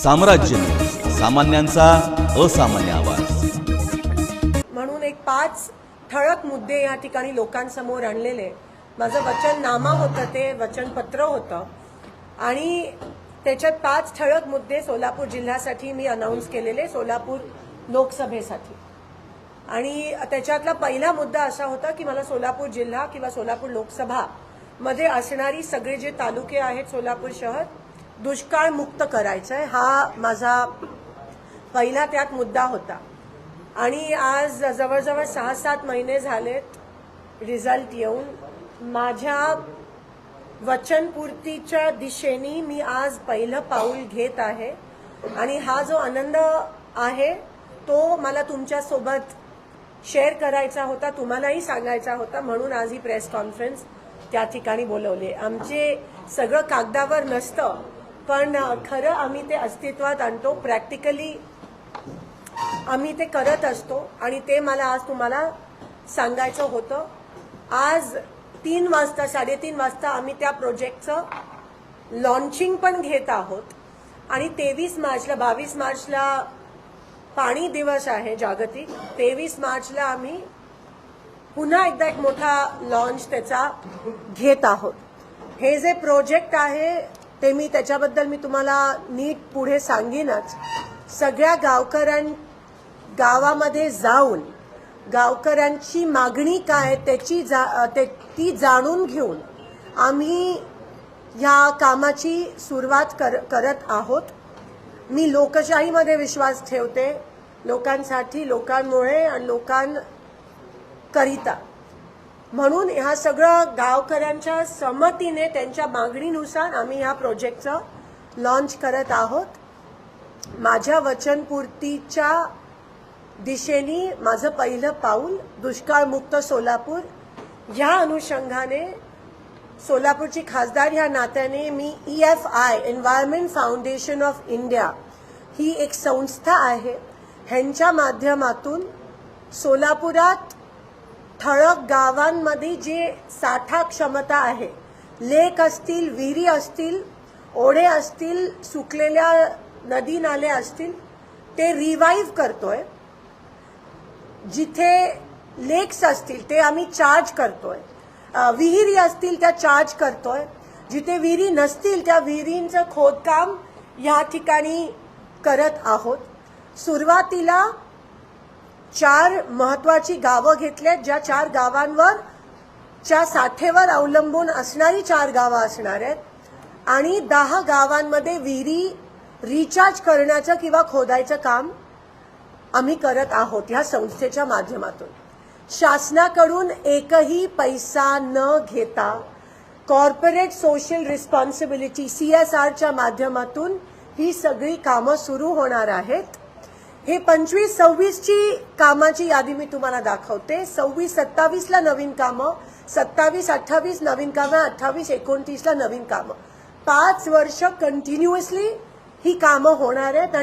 साम्राज्य न्यूज, सामान्यांचा असामान्य आवाज। म्हणून एक 5 ठळक मुद्दे या ठिकाणी लोकांसमोर आणलेले। माझं वचननामा होतं, ते वचनपत्र होतं आणि त्याच्यात 5 ठळक मुद्दे सोलापूर जिल्ह्यासाठी मी अनाउन्स केलेले, सोलापूर लोकसभेसाठी। आणि त्याच्यातला पहिला मुद्दा असा होता की मला सोलापूर जिल्हा किंवा सोलापूर लोकसभा मध्ये असणारी सगळे जे तालुके आहेत सोलापूर शहर दुष्काळ मुक्त करायचं आहे, हा माझा पहिला त्यात मुद्दा होता। आणि आज जवळजवळ 6-7 महिने झालेत रिझल्ट येऊन। माझ्या वचनपूर्तीच्या दिशेने मी आज पहिलं पाऊल घेत आहे आणि हा जो आनंद आहे तो मला तुमच्या सोबत शेअर करायचा होता, तुम्हालाही सांगायचा होता, म्हणून आज ही प्रेस कॉन्फरन्स त्या ठिकाणी बोलवली। आमचे सगळं कागदावर नसतं, पण खरं आम्ही ते अस्तित्वात आणतो, प्रॅक्टिकली आम्ही ते करत असतो आणि ते मला आज तुम्हाला सांगायचं होतं। आज 3 वाजता 3:30 वाजता आम्ही त्या प्रोजेक्टचं लॉन्चिंग पण घेत आहोत आणि 23 मार्चला 22 मार्चला पाणी दिवस आहे जागतिक, 23 मार्चला आम्ही पुन्हा एकदा एक मोठा लॉन्च त्याचा घेत आहोत। हे जे प्रोजेक्ट आहे ते मी त्याच्याबद्दल मी तुम्हाला नीट पुढे सांगेनच। सगळ्या गावामध्ये जाऊन गावकऱ्यांची मागणी काय ती जाणून घेऊन आम्ही या कामाची सुरुवात करत आहोत। मी लोकशाहीमध्ये विश्वास ठेवते, लोकांसाठी, लोकांमुळे आणि लोकांकरिता, म्हणून ह्या सगळं गावकऱ्यांच्या संमतीने त्यांच्या मागणीनुसार आम्ही ह्या प्रोजेक्टचं लॉन्च करत आहोत। माझ्या वचनपूर्तीच्या दिशेने माझं पहिलं पाऊल दुष्काळमुक्त सोलापूर, या अनुषंगाने सोलापूरची खासदार ह्या नात्याने मी EFI environment foundation of India ही एक संस्था आहे, ह्यांच्या माध्यमातून सोलापुरात ठळक गावांमध्ये जे साठा क्षमता आहे, लेक असतील, विहिरी असतील, ओढे असतील, सुकलेल्या नदी नाले असतील, ते रिवाइव्ह करतोय। जिथे लेक्स असतील ते आम्ही चार्ज करतोय, विहिरी असतील त्या चार्ज करतोय, जिथे विहिरी नसतील त्या विहिरींचं खोदकाम या ठिकाणी करत आहोत। सुरुवातीला 4 महत्वाची गावं घेतलेत, ज्या 4 गावांवर च्या साठेवर अवलंबून असणारी 4 गावं असणार आहेत आणि 10 गावांमध्ये विहिरी रिचार्ज करण्याचं किंवा खोदायचं काम आम्ही करत आहोत ह्या संस्थेच्या माध्यमातून। शासनाकडून एकही पैसा न घेता कॉर्पोरेट सोशल रिस्पॉन्सिबिलिटी CSRच्या माध्यमातून ही सगळी कामं सुरू होणार आहेत। हे 25-26 ची कामाची यादी मी तुम्हाला दाखवते। 26-27 ला नवीन कामं, 27-28 नवीन कामं, 28-29 ला नवीन कामं, 5 वर्ष कंटिन्युअसली ही कामं होणार आहेत। आणि